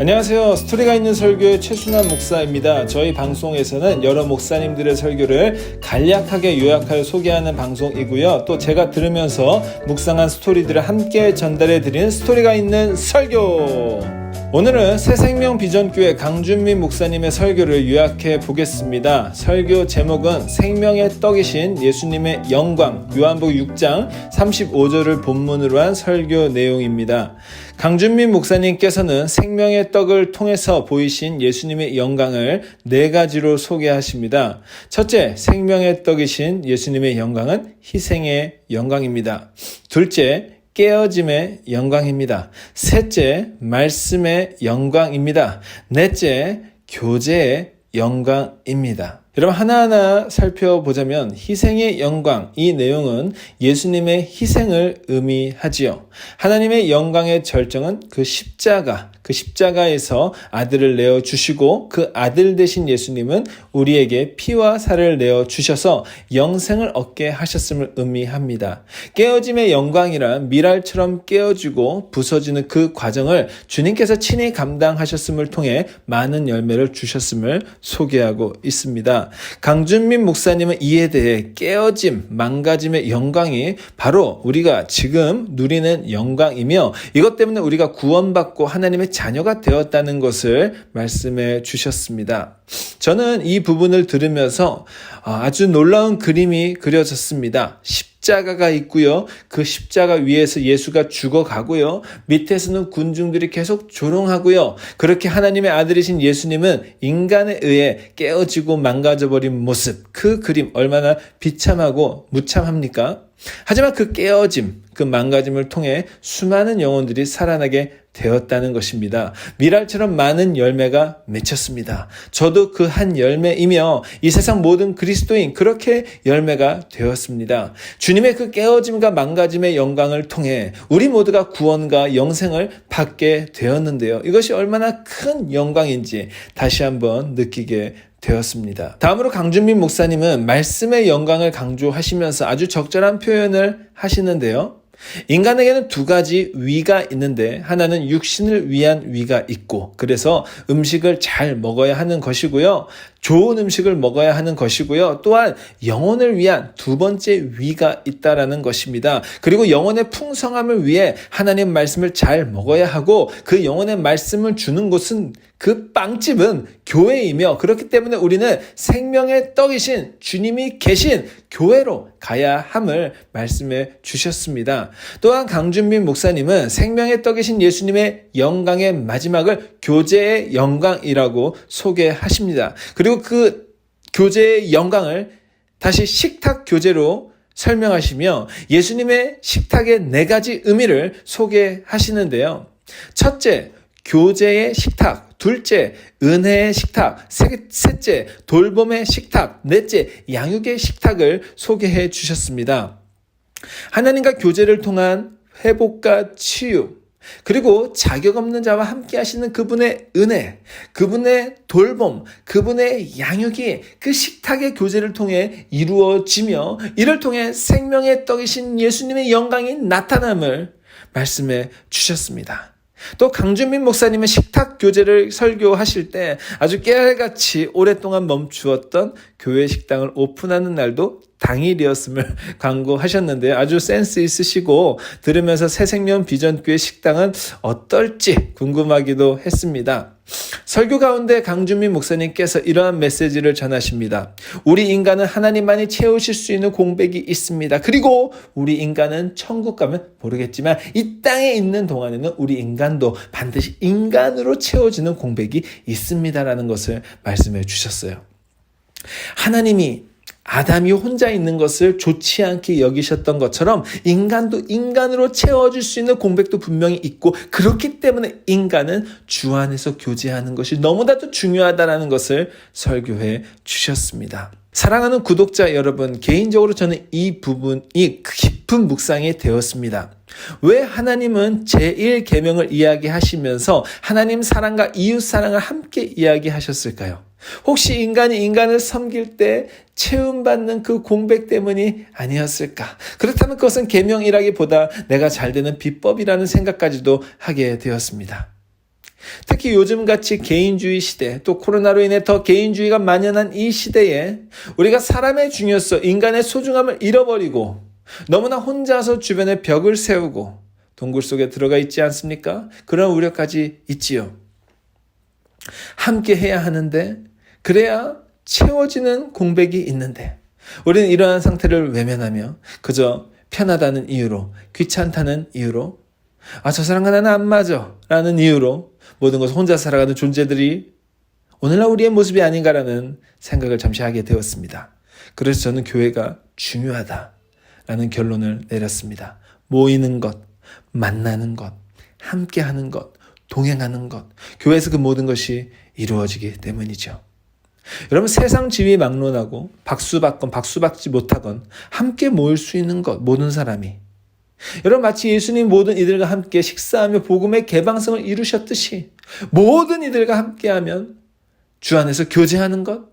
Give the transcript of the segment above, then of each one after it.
안녕하세요. 스토리가 있는 설교의 최순환 목사입니다. 저희 방송에서는 여러 목사님들의 설교를 간략하게 요약하여 소개하는 방송이고요. 또 제가 들으면서 묵상한 스토리들을 함께 전달해 드리는 스토리가 있는 설교. 오늘은 새생명 비전교회 강준민 목사님의 설교를 요약해 보겠습니다. 설교 제목은 생명의 떡이신 예수님의 영광, 요한복음 6장 35절을 본문으로 한 설교 내용입니다. 강준민 목사님께서는 생명의 떡을 통해서 보이신 예수님의 영광을 4가지로 소개하십니다. 첫째, 생명의 떡이신 예수님의 영광은 희생의 영광입니다. 둘째, 깨어짐의 영광입니다. 셋째, 말씀의 영광입니다. 넷째, 교제의 영광입니다. 여러분, 하나하나 살펴보자면 희생의 영광, 이 내용은 예수님의 희생을 의미하지요. 하나님의 영광의 절정은 그 십자가에서 아들을 내어주시고 그 아들 되신 예수님은 우리에게 피와 살을 내어주셔서 영생을 얻게 하셨음을 의미합니다. 깨어짐의 영광이란 미랄처럼 깨어지고 부서지는 그 과정을 주님께서 친히 감당하셨음을 통해 많은 열매를 주셨음을 소개하고 있습니다. 강준민 목사님은 이에 대해 깨어짐, 망가짐의 영광이 바로 우리가 지금 누리는 영광이며 이것 때문에 우리가 구원받고 하나님의 자녀가 되었다는 것을 말씀해 주셨습니다. 저는 이 부분을 들으면서 아주 놀라운 그림이 그려졌습니다. 십자가가 있고요. 그 십자가 위에서 예수가 죽어가고요. 밑에서는 군중들이 계속 조롱하고요. 그렇게 하나님의 아들이신 예수님은 인간에 의해 깨어지고 망가져버린 모습, 그 그림 얼마나 비참하고 무참합니까? 하지만 그 깨어짐, 그 망가짐을 통해 수많은 영혼들이 살아나게 되었다는 것입니다. 미랄처럼 많은 열매가 맺혔습니다. 저도 그 한 열매이며 이 세상 모든 그리스도인 그렇게 열매가 되었습니다. 주님의 그 깨어짐과 망가짐의 영광을 통해 우리 모두가 구원과 영생을 받게 되었는데요. 이것이 얼마나 큰 영광인지 다시 한번 느끼게 되었습니다. 다음으로 강준민 목사님은 말씀의 영광을 강조하시면서 아주 적절한 표현을 하시는데요. 인간에게는 2가지 위가 있는데 하나는 육신을 위한 위가 있고 그래서 음식을 잘 먹어야 하는 것이고요. 좋은 음식을 먹어야 하는 것이고요. 또한 영혼을 위한 2번째 위가 있다라는 것입니다. 그리고 영혼의 풍성함을 위해 하나님 말씀을 잘 먹어야 하고 그 영혼의 말씀을 주는 곳은 그 빵집은 교회이며 그렇기 때문에 우리는 생명의 떡이신 주님이 계신 교회로 가야 함을 말씀해 주셨습니다. 또한 강준민 목사님은 생명의 떡이신 예수님의 영광의 마지막을 교제의 영광이라고 소개하십니다. 그리고 그 교제의 영광을 다시 식탁 교제로 설명하시며 예수님의 식탁의 4가지 의미를 소개하시는데요. 첫째, 교제의 식탁, 둘째, 은혜의 식탁, 셋째, 돌봄의 식탁, 넷째, 양육의 식탁을 소개해 주셨습니다. 하나님과 교제를 통한 회복과 치유, 그리고 자격 없는 자와 함께 하시는 그분의 은혜, 그분의 돌봄, 그분의 양육이 그 식탁의 교제를 통해 이루어지며 이를 통해 생명의 떡이신 예수님의 영광이 나타남을 말씀해 주셨습니다. 또 강준민 목사님은 식탁 교제를 설교하실 때 아주 깨알같이 오랫동안 멈추었던 교회 식당을 오픈하는 날도 당일이었음을 강구하셨는데요. 아주 센스 있으시고 들으면서 새생명 비전교회 식당은 어떨지 궁금하기도 했습니다. 설교 가운데 강준민 목사님께서 이러한 메시지를 전하십니다. 우리 인간은 하나님만이 채우실 수 있는 공백이 있습니다. 그리고 우리 인간은 천국 가면 모르겠지만 이 땅에 있는 동안에는 우리 인간도 반드시 인간으로 채워지는 공백이 있습니다라는 것을 말씀해 주셨어요. 하나님이 아담이 혼자 있는 것을 좋지 않게 여기셨던 것처럼 인간도 인간으로 채워줄 수 있는 공백도 분명히 있고 그렇기 때문에 인간은 주 안에서 교제하는 것이 너무나도 중요하다는 것을 설교해 주셨습니다. 사랑하는 구독자 여러분, 개인적으로 저는 이 부분이 깊은 묵상이 되었습니다. 왜 하나님은 제1계명을 이야기하시면서 하나님 사랑과 이웃 사랑을 함께 이야기하셨을까요? 혹시 인간이 인간을 섬길 때 채움받는 그 공백 때문이 아니었을까? 그렇다면 그것은 계명이라기보다 내가 잘 되는 비법이라는 생각까지도 하게 되었습니다. 특히 요즘같이 개인주의 시대, 또 코로나로 인해 더 개인주의가 만연한 이 시대에 우리가 사람의 중요성, 인간의 소중함을 잃어버리고 너무나 혼자서 주변에 벽을 세우고 동굴 속에 들어가 있지 않습니까? 그런 우려까지 있지요. 함께 해야 하는데 그래야 채워지는 공백이 있는데 우리는 이러한 상태를 외면하며 그저 편하다는 이유로, 귀찮다는 이유로, 저 사람과 나는 안 맞아 라는 이유로 모든 것을 혼자 살아가는 존재들이 오늘날 우리의 모습이 아닌가라는 생각을 잠시 하게 되었습니다. 그래서 저는 교회가 중요하다라는 결론을 내렸습니다. 모이는 것, 만나는 것, 함께하는 것, 동행하는 것, 교회에서 그 모든 것이 이루어지기 때문이죠. 여러분, 세상 지위 막론하고 박수 받건 박수 받지 못하건 함께 모일 수 있는 것, 모든 사람이. 여러분, 마치 예수님 모든 이들과 함께 식사하며 복음의 개방성을 이루셨듯이 모든 이들과 함께하면 주 안에서 교제하는 것,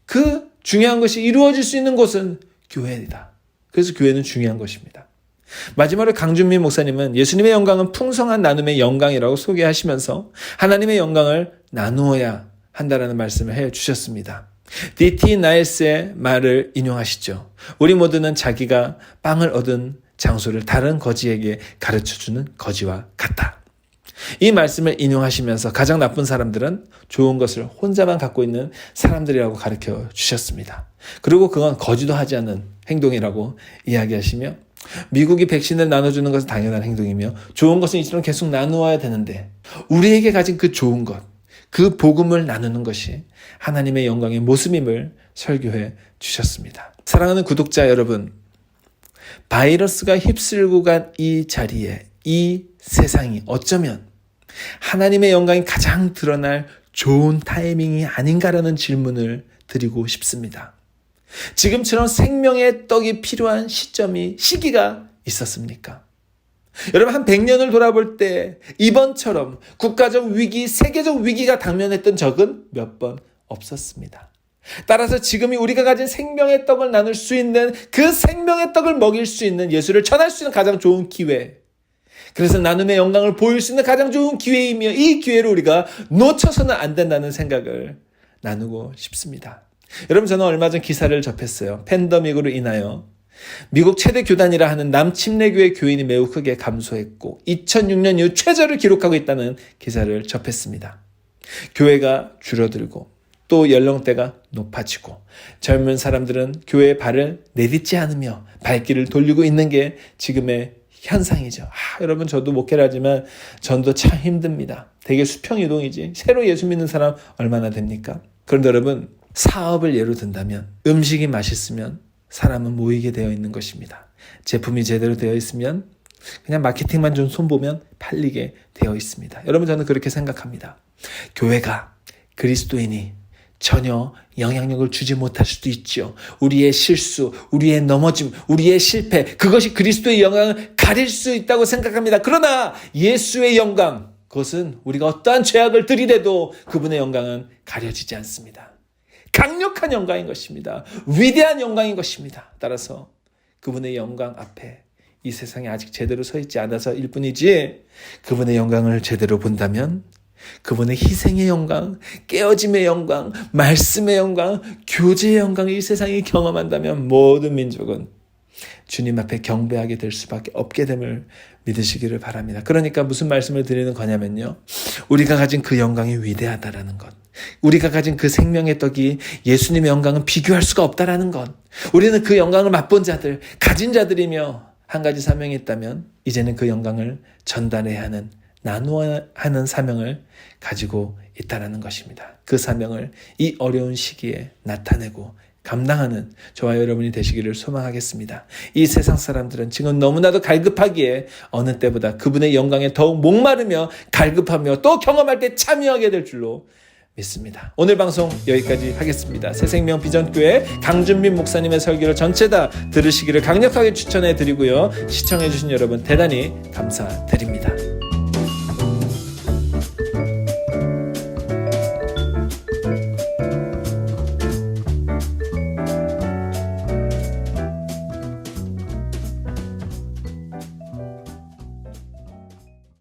그 중요한 것이 이루어질 수 있는 곳은 교회이다. 그래서 교회는 중요한 것입니다. 마지막으로 강준민 목사님은 예수님의 영광은 풍성한 나눔의 영광이라고 소개하시면서 하나님의 영광을 나누어야 한다라는 말씀을 해주셨습니다. D.T. 나일스의 말을 인용하시죠. 우리 모두는 자기가 빵을 얻은 장소를 다른 거지에게 가르쳐주는 거지와 같다. 이 말씀을 인용하시면서 가장 나쁜 사람들은 좋은 것을 혼자만 갖고 있는 사람들이라고 가르쳐 주셨습니다. 그리고 그건 거지도 하지 않는 행동이라고 이야기하시며 미국이 백신을 나눠주는 것은 당연한 행동이며 좋은 것은 이처럼 계속 나누어야 되는데 우리에게 가진 그 좋은 것, 그 복음을 나누는 것이 하나님의 영광의 모습임을 설교해 주셨습니다. 사랑하는 구독자 여러분, 바이러스가 휩쓸고 간 이 자리에 이 세상이 어쩌면 하나님의 영광이 가장 드러날 좋은 타이밍이 아닌가라는 질문을 드리고 싶습니다. 지금처럼 생명의 떡이 필요한 시기가 있었습니까? 여러분, 한 100년을 돌아볼 때 이번처럼 국가적 위기, 세계적 위기가 당면했던 적은 몇 번 없었습니다. 따라서 지금이 우리가 가진 생명의 떡을 나눌 수 있는, 그 생명의 떡을 먹일 수 있는, 예수를 전할 수 있는 가장 좋은 기회, 그래서 나눔의 영광을 보일 수 있는 가장 좋은 기회이며 이 기회를 우리가 놓쳐서는 안 된다는 생각을 나누고 싶습니다. 여러분, 저는 얼마 전 기사를 접했어요. 팬데믹으로 인하여 미국 최대 교단이라 하는 남침례교회 교인이 매우 크게 감소했고 2006년 이후 최저를 기록하고 있다는 기사를 접했습니다. 교회가 줄어들고 또 연령대가 높아지고 젊은 사람들은 교회에 발을 내딛지 않으며 발길을 돌리고 있는 게 지금의 현상이죠. 여러분, 저도 목회를 하지만 전도 참 힘듭니다. 되게 수평이동이지. 새로 예수 믿는 사람 얼마나 됩니까? 그런데 여러분, 사업을 예로 든다면 음식이 맛있으면 사람은 모이게 되어 있는 것입니다. 제품이 제대로 되어 있으면 그냥 마케팅만 좀 손보면 팔리게 되어 있습니다. 여러분, 저는 그렇게 생각합니다. 교회가, 그리스도인이 전혀 영향력을 주지 못할 수도 있죠. 우리의 실수, 우리의 넘어짐, 우리의 실패, 그것이 그리스도의 영광을 가릴 수 있다고 생각합니다. 그러나 예수의 영광, 그것은 우리가 어떠한 죄악을 들이대도 그분의 영광은 가려지지 않습니다. 강력한 영광인 것입니다. 위대한 영광인 것입니다. 따라서 그분의 영광 앞에 이 세상에 아직 제대로 서 있지 않아서일 뿐이지, 그분의 영광을 제대로 본다면 그분의 희생의 영광, 깨어짐의 영광, 말씀의 영광, 교제의 영광을 이 세상이 경험한다면 모든 민족은 주님 앞에 경배하게 될 수밖에 없게 됨을 믿으시기를 바랍니다. 그러니까 무슨 말씀을 드리는 거냐면요, 우리가 가진 그 영광이 위대하다라는 것, 우리가 가진 그 생명의 떡이 예수님의 영광은 비교할 수가 없다라는 것, 우리는 그 영광을 맛본 자들, 가진 자들이며 한 가지 사명이 있다면 이제는 그 영광을 전달해야 하는, 나누어야 하는 사명을 가지고 있다는 것입니다. 그 사명을 이 어려운 시기에 나타내고 감당하는 저와 여러분이 되시기를 소망하겠습니다. 이 세상 사람들은 지금 너무나도 갈급하기에 어느 때보다 그분의 영광에 더욱 목마르며 갈급하며 또 경험할 때 참여하게 될 줄로 믿습니다. 오늘 방송 여기까지 하겠습니다. 새생명 비전교회 강준민 목사님의 설교를 전체 다 들으시기를 강력하게 추천해 드리고요. 시청해 주신 여러분 대단히 감사드립니다.